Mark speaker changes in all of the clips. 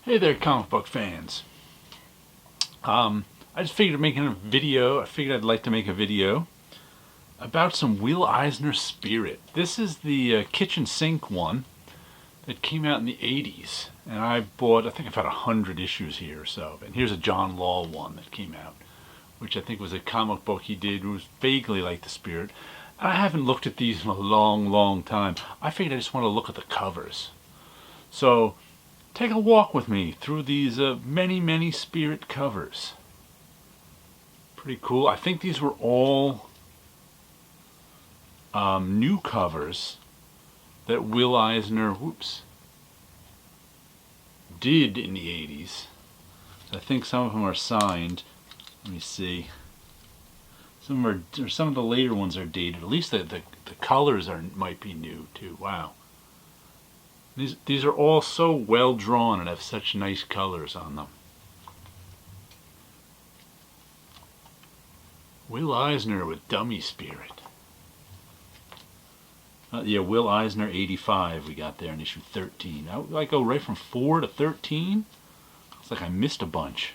Speaker 1: Hey there, comic book fans. I just figured making a video. I figured I'd like to make a video about some Will Eisner Spirit. This is the kitchen sink one that came out in the 80s, and I bought. I think I've had 100 issues here or so. And here's a John Law one that came out, which I think was a comic book he did. It was vaguely like the Spirit. And I haven't looked at these in a long time. I figured I just want to look at the covers. So take a walk with me through these many Spirit covers. Pretty cool. I think these were all new covers that Will Eisner did in the 80s. I think some of them are signed. Let me see. Some of the later ones are dated. At least the colors might be new too. Wow. These are all so well drawn and have such nice colors on them. Will Eisner with Dummy Spirit. Yeah, Will Eisner 85 we got there in issue 13. I go right from 4 to 13? It's like I missed a bunch.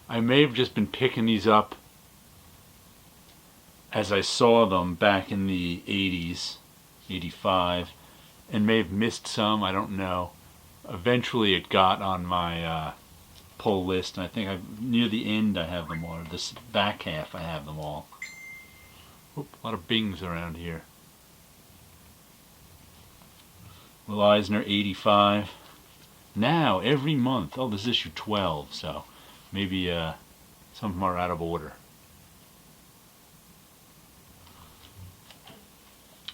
Speaker 1: I may have just been picking these up as I saw them back in the 80s, 85, and may have missed some, I don't know. Eventually it got on my pull list, and I think near the end I have them all. This back half I have them all. Oop, a lot of bings around here. Will Eisner 85. Now, every month. Oh, this is issue 12, so maybe some of them are out of order.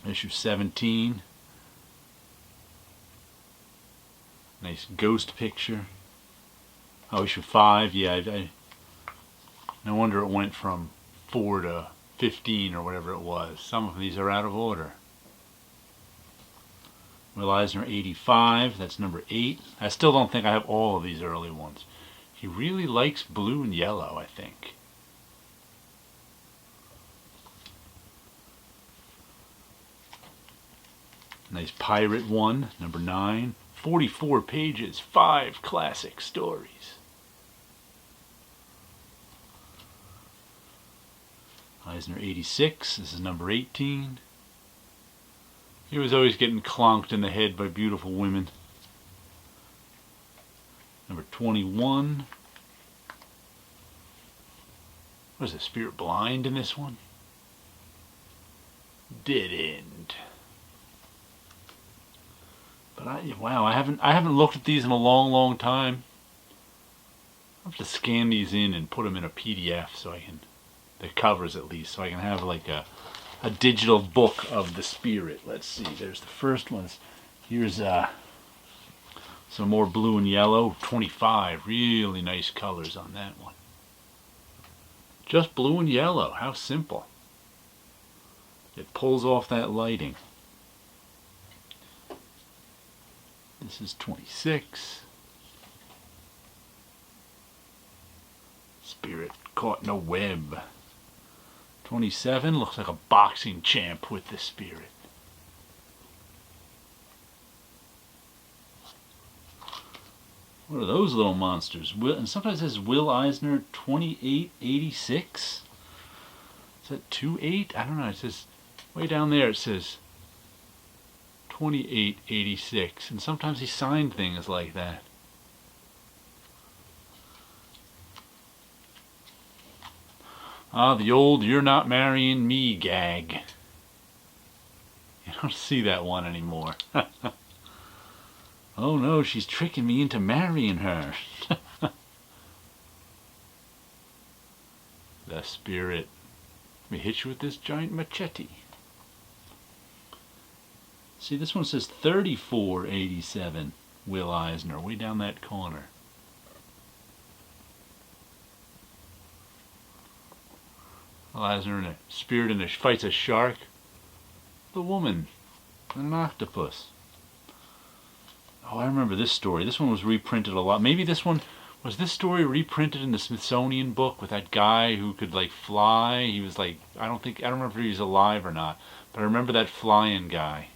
Speaker 1: Issue 17. Nice ghost picture. Oh, issue 5. Yeah, no wonder it went from 4 to 15 or whatever it was. Some of these are out of order. Will Eisner 85. That's number 8. I still don't think I have all of these early ones. He really likes blue and yellow, I think. Nice pirate one, number 9. 44 pages, 5 classic stories. Eisner 86, this is number 18. He was always getting clonked in the head by beautiful women. Number 21. Was the Spirit blind in this one? Dead end. But I haven't looked at these in a long time. I'll have to scan these in and put them in a PDF so I can, the covers at least, so I can have like a digital book of the Spirit. Let's see, there's the first ones. Here's some more blue and yellow. 25, really nice colors on that one. Just blue and yellow, how simple. It pulls off that lighting. This is 26. Spirit caught in a web. 27 looks like a boxing champ with the Spirit. What are those little monsters? And sometimes it says Will Eisner 2886. Is that 28? I don't know. It says way down there. It says 2886, and sometimes he signed things like that. Ah, the old "you're not marrying me" gag. You don't see that one anymore. Oh no, she's tricking me into marrying her. The Spirit. Let me hit you with this giant machete. See, this one says 3487, Will Eisner, way down that corner. Will Eisner in a Spirit fights a shark, the woman, and an octopus. Oh, I remember this story. This one was reprinted a lot. Maybe this story reprinted in the Smithsonian book with that guy who could like fly? He was like, I don't remember if he was alive or not, but I remember that flying guy.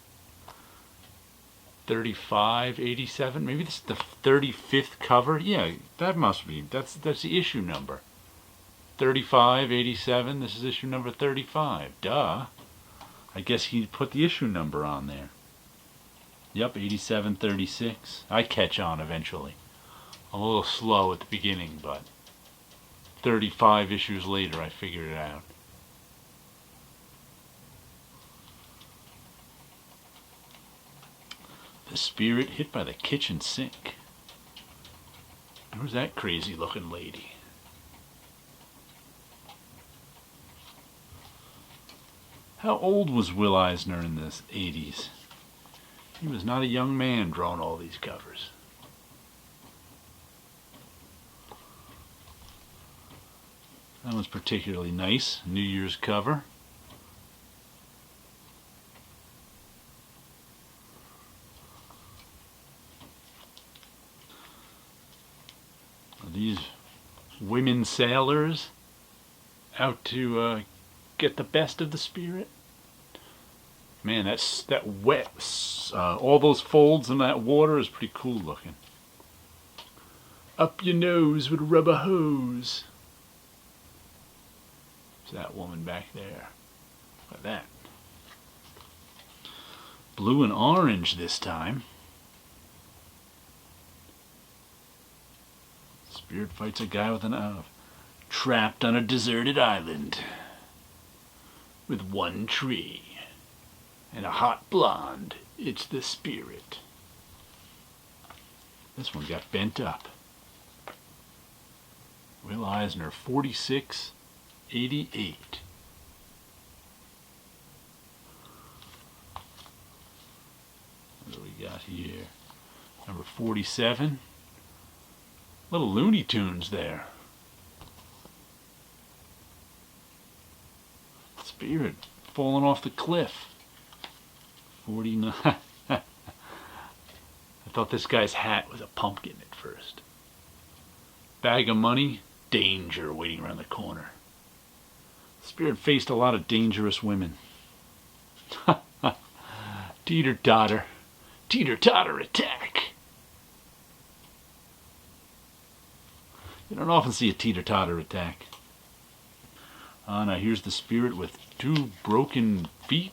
Speaker 1: 3587. Maybe this is the 35th cover. Yeah, that must be. That's the issue number. 3587. This is issue number 35. Duh. I guess he put the issue number on there. Yep, 8736. I catch on eventually. I'm a little slow at the beginning, but 35 issues later I figured it out. The spirit hit by the kitchen sink. Who's that crazy looking lady? How old was Will Eisner in the 80s? He was not a young man drawing all these covers. That was particularly nice. New Year's cover. Are these women sailors out to get the best of the spirit? Man, that wet, all those folds in that water is pretty cool looking. Up your nose with a rubber hose. There's that woman back there. Look at that. Blue and orange this time. Spirit fights a guy with an oven. Trapped on a deserted island. With one tree. And a hot blonde. It's the spirit. This one got bent up. Will Eisner, 4688. What do we got here? Number 47. Little Looney Tunes there. Spirit falling off the cliff. 49. I thought this guy's hat was a pumpkin at first. Bag of money, danger waiting around the corner. Spirit faced a lot of dangerous women. Teeter-totter. Teeter-totter attack. You don't often see a teeter-totter attack. Now here's the spirit with 2 broken feet.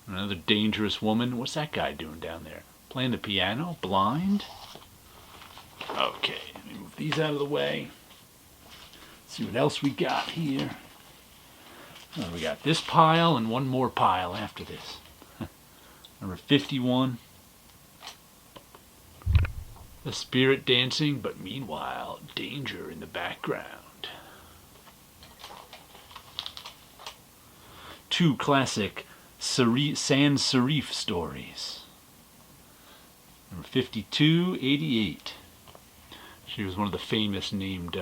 Speaker 1: Another dangerous woman. What's that guy doing down there? Playing the piano? Blind? Okay, let me move these out of the way. See what else we got here. Oh, we got this pile and one more pile after this. Number 51. The spirit dancing, but meanwhile, danger in the background. 2 classic sans serif stories. Number 5288. She was one of the famous named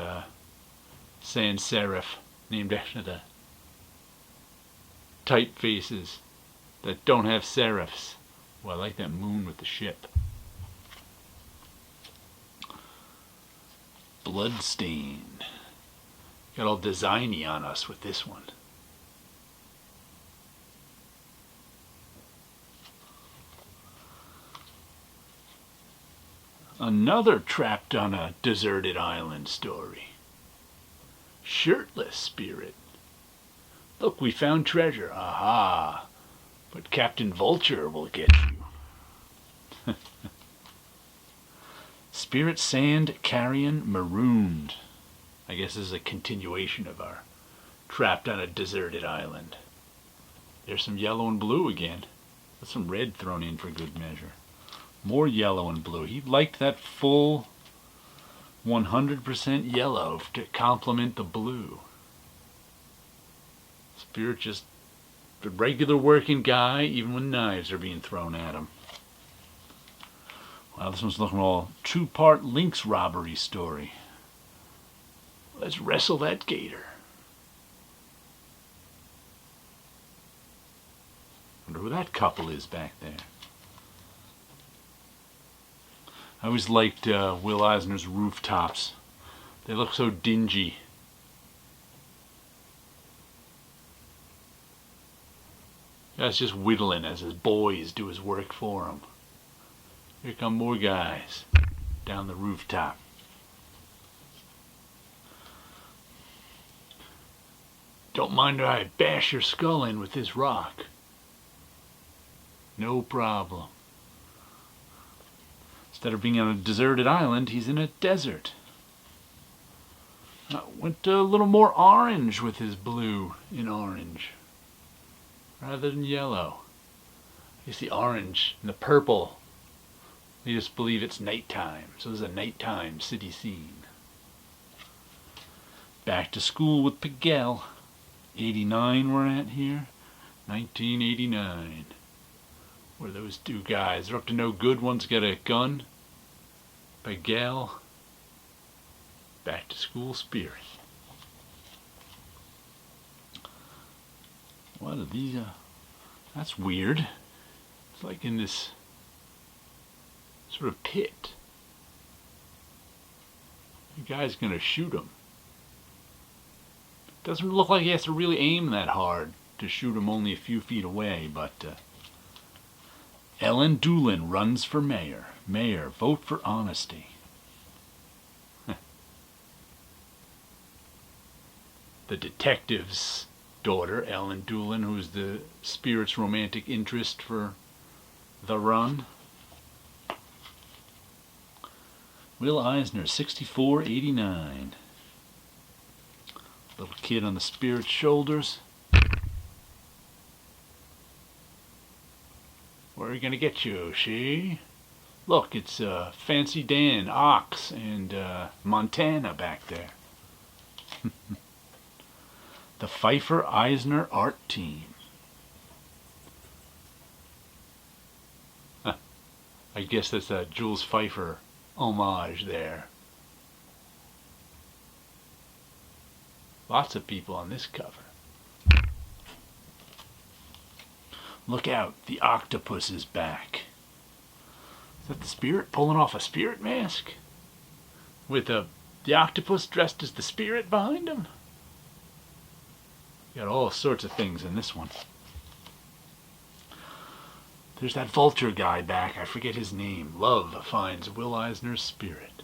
Speaker 1: sans serif, named after the typefaces that don't have serifs. Well, I like that moon with the ship. Bloodstain. Got all designy on us with this one. Another trapped on a deserted island story. Shirtless spirit. Look, we found treasure. Aha! But Captain Vulture will get you. Spirit Sand Carrion Marooned. I guess this is a continuation of our trapped on a deserted island. There's some yellow and blue again. With some red thrown in for good measure. More yellow and blue. He liked that full 100% yellow to complement the blue. Spirit just a regular working guy, even when knives are being thrown at him. Wow, this one's looking all 2-part Lynx robbery story. Let's wrestle that gator. Wonder who that couple is back there. I always liked Will Eisner's rooftops. They look so dingy. Guy's just whittling as his boys do his work for him. Here come more guys down the rooftop. Don't mind if I bash your skull in with this rock. No problem. Instead of being on a deserted island, he's in a desert. Went a little more orange with his blue in orange, rather than yellow. I guess the orange and the purple, they just believe it's nighttime. So this is a nighttime city scene. Back to school with Piguel. 89 we're at here. 1989. Where those two guys are up to no good. One's got a gun. Piguel. Back to school spirit. What are these? That's weird. It's like in this sort of pit. The guy's gonna shoot him. Doesn't look like he has to really aim that hard to shoot him only a few feet away, but Ellen Doolin runs for mayor. Mayor, vote for honesty. The detective's daughter, Ellen Doolin, who's the spirit's romantic interest for the run. Will Eisner, 6489. Little kid on the spirit's shoulders. Where are we gonna get you, she? Look, it's Fancy Dan, Ox, and Montana back there. The Pfeiffer Eisner art team. I guess that's a Jules Pfeiffer homage there. Lots of people on this cover. Look out, the octopus is back. Is that the spirit pulling off a spirit mask? With the octopus dressed as the spirit behind him? Got all sorts of things in this one. There's that vulture guy back. I forget his name. Love finds Will Eisner's spirit.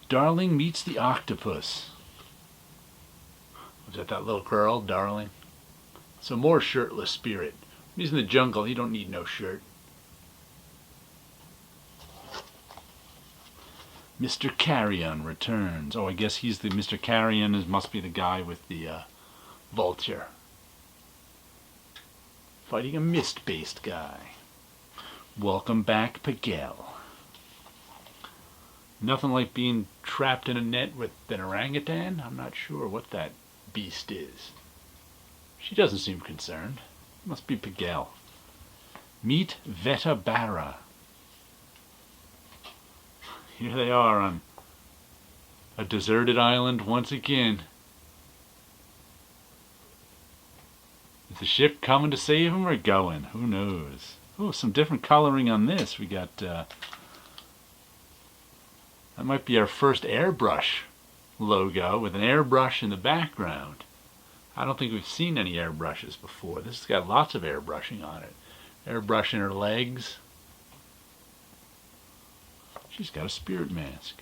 Speaker 1: Darling meets the octopus. Was that little girl, Darling? So more shirtless spirit. He's in the jungle. He don't need no shirt. Mr. Carrion returns. Oh, I guess he's the Mr. Carrion must be the guy with the vulture. Fighting a mist-based guy. Welcome back, Piguel. Nothing like being trapped in a net with an orangutan. I'm not sure what that beast is. She doesn't seem concerned. Must be Piguel. Meet Veta Barra. Here they are on a deserted island once again. Is the ship coming to save them or going? Who knows? Oh, some different coloring on this. We got, that might be our first airbrush logo with an airbrush in the background. I don't think we've seen any airbrushes before. This has got lots of airbrushing on it. Airbrushing her legs. She's got a spirit mask.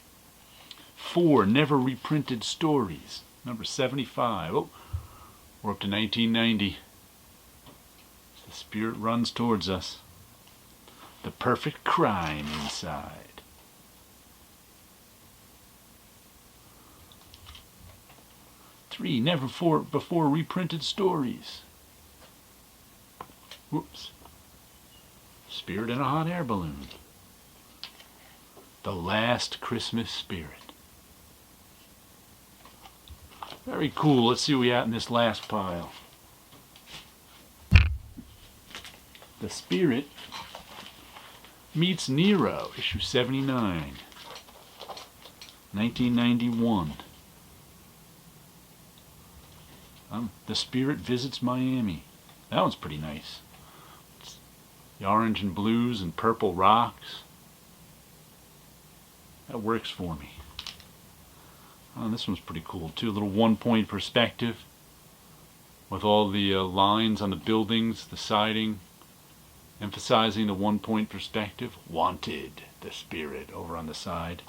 Speaker 1: 4 never reprinted stories. Number 75. Oh, we're up to 1990. The spirit runs towards us. The perfect crime inside. Three never before reprinted stories. Whoops. Spirit in a hot air balloon. The Last Christmas Spirit. Very cool. Let's see what we got in this last pile. The Spirit meets Nero, issue 79. 1991. The Spirit visits Miami. That one's pretty nice. It's the orange and blues and purple rocks. That works for me. Oh, this one's pretty cool too. A little 1-point perspective with all the lines on the buildings, the siding, emphasizing the 1-point perspective. Wanted, the spirit over on the side.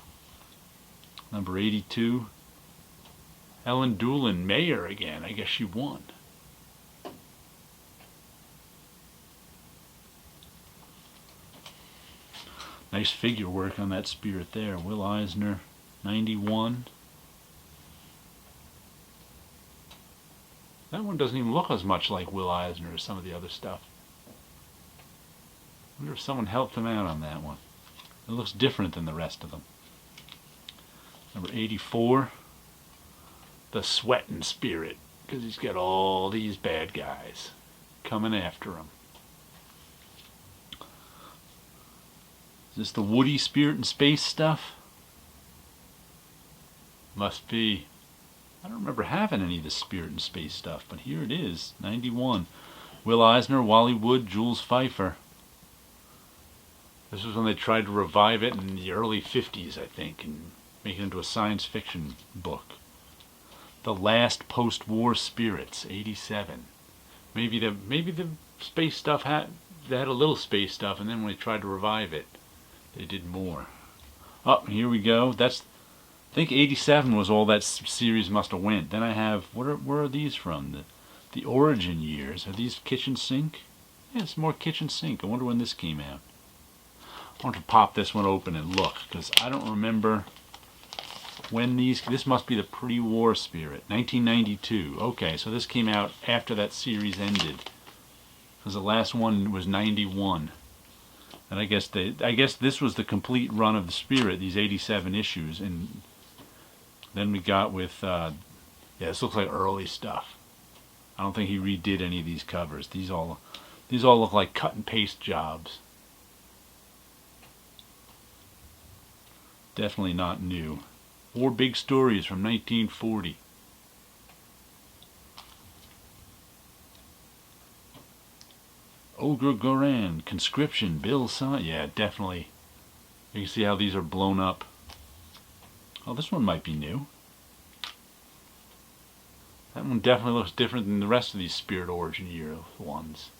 Speaker 1: Number 82. Ellen Doolin, mayor again. I guess she won. Nice figure work on that spirit there. Will Eisner, 91. That one doesn't even look as much like Will Eisner as some of the other stuff. I wonder if someone helped him out on that one. It looks different than the rest of them. Number 84. The sweating spirit. Because he's got all these bad guys coming after him. Is this the Woody spirit and space stuff? Must be. I don't remember having any of the spirit and space stuff, but here it is, 91. Will Eisner, Wally Wood, Jules Pfeiffer. This was when they tried to revive it in the early 50s, I think, and make it into a science fiction book. The Last Post-War Spirits, 87. Maybe the space stuff they had a little space stuff, and then when they tried to revive it, they did more. Oh, here we go. I think 87 was all that series must have went. Then I have, where are these from? The origin years. Are these kitchen sink? Yeah, it's more kitchen sink. I wonder when this came out. I want to pop this one open and look, because I don't remember when this must be the pre-war spirit. 1992. Okay, so this came out after that series ended. Because the last one was 91. And I guess this was the complete run of the spirit, these 87 issues, and then we got with yeah, this looks like early stuff. I don't think he redid any of these covers. These all look like cut and paste jobs. Definitely not new. Or big stories from 1940. Ogre Goran, Conscription, Bill Son. Yeah, definitely. You can see how these are blown up. Oh, this one might be new. That one definitely looks different than the rest of these Spirit Origin Year ones.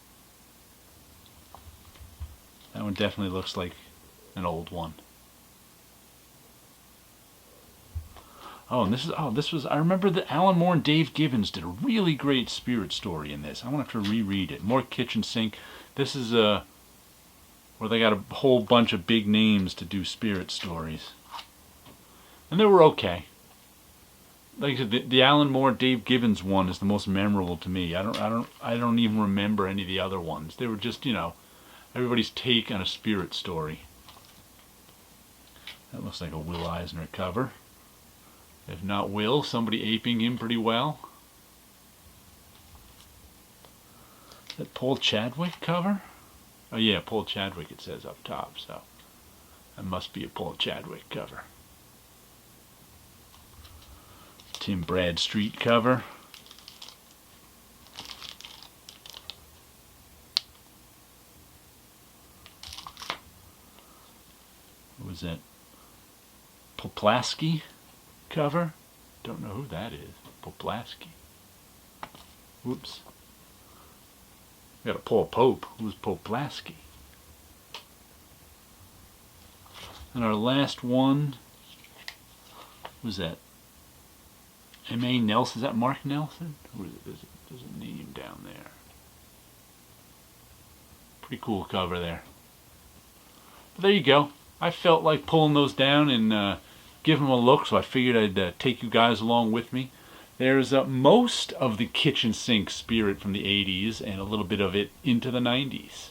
Speaker 1: That one definitely looks like an old one. Oh, and this was, I remember that Alan Moore and Dave Gibbons did a really great spirit story in this. I want to have to reread it. More kitchen sink. This is where they got a whole bunch of big names to do spirit stories. And they were okay. Like I said, the Alan Moore Dave Gibbons one is the most memorable to me. I don't even remember any of the other ones. They were just, you know, everybody's take on a spirit story. That looks like a Will Eisner cover. If not Will, somebody aping him pretty well. Is that Paul Chadwick cover? Oh yeah, Paul Chadwick it says up top, so that must be a Paul Chadwick cover. Tim Bradstreet cover. What was that? Poplaski cover? Don't know who that is. Poplaski. Whoops. We got a Paul Pope. Who's Poplaski? And our last one was that M.A. Nelson. Is that Mark Nelson? Or is it, there's a name down there. Pretty cool cover there. But there you go. I felt like pulling those down and give them a look, so I figured I'd take you guys along with me. There's most of the kitchen sink spirit from the 80s and a little bit of it into the 90s.